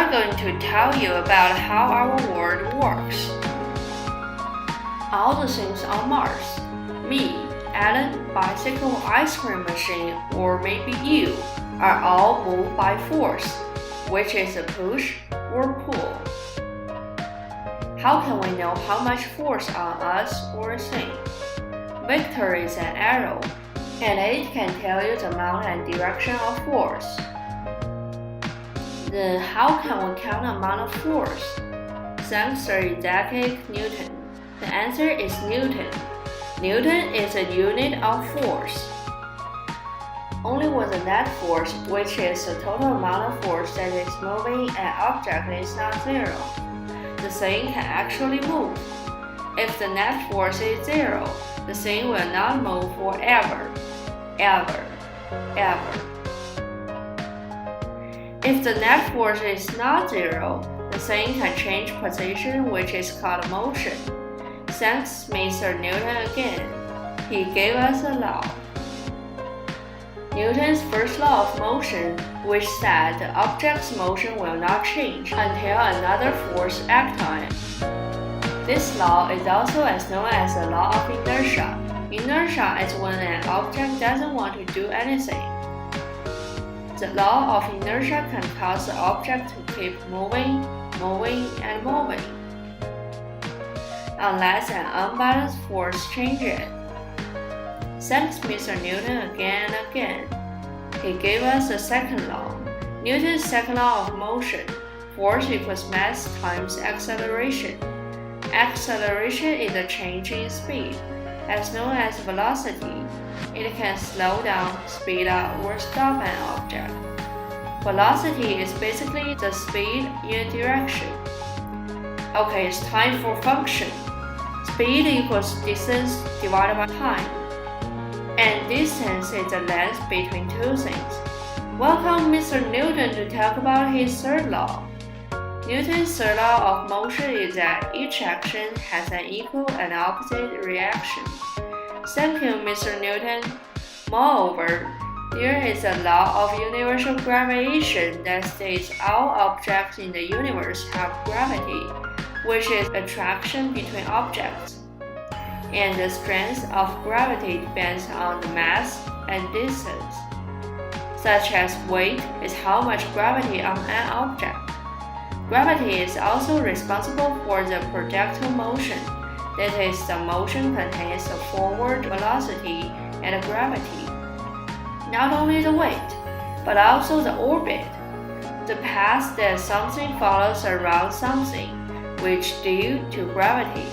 are going to tell you about how our world works. All the things on Mars, me, Alan, bicycle, ice cream machine, or maybe you, are all moved by force, which is a push or pull. How can we know how much force on us or a thing? Vector is an arrow, and it can tell you the amount and direction of force. Then how can we count the amount of force? Thanks to Isaac Newton. The answer is Newton. Newton is a unit of force. Only with the net force, which is the total amount of force that is moving an object, is not zero, the thing can actually move. If the net force is zero, the thing will not move forever, ever. If the net force is not zero, the thing can change position, which is called motion. Thanks Mr. Newton again. He gave us a law. Newton's first law of motion, which said the object's motion will not change until another force acts on it. This law is also known as the law of inertia. Inertia is when an object doesn't want to do anything. The law of inertia can cause the object to keep moving, and moving, unless an unbalanced force changes it. Thanks Mr. Newton again and again. He gave us the second law, Newton's second law of motion. Force equals mass times acceleration. Acceleration is a change in speed, as known as velocity. It can slow down, speed up, or stop an object. Velocity is basically the speed in a direction. Okay, it's time for function. Speed equals distance divided by time. And distance is the length between two things. Welcome Mr. Newton to talk about his third law. Newton's third law of motion is that each action has an equal and opposite reaction. Thank you, Mr. Newton. Moreover, there is a law of universal gravitation that states all objects in the universe have gravity, which is attraction between objects. And the strength of gravity depends on the mass and distance, such as weight is how much gravity on an object. Gravity is also responsible for the projectile motion, that is, the motion contains the forward velocity and the gravity. Not only the weight, but also the orbit, the path that something follows around something, which due to gravity.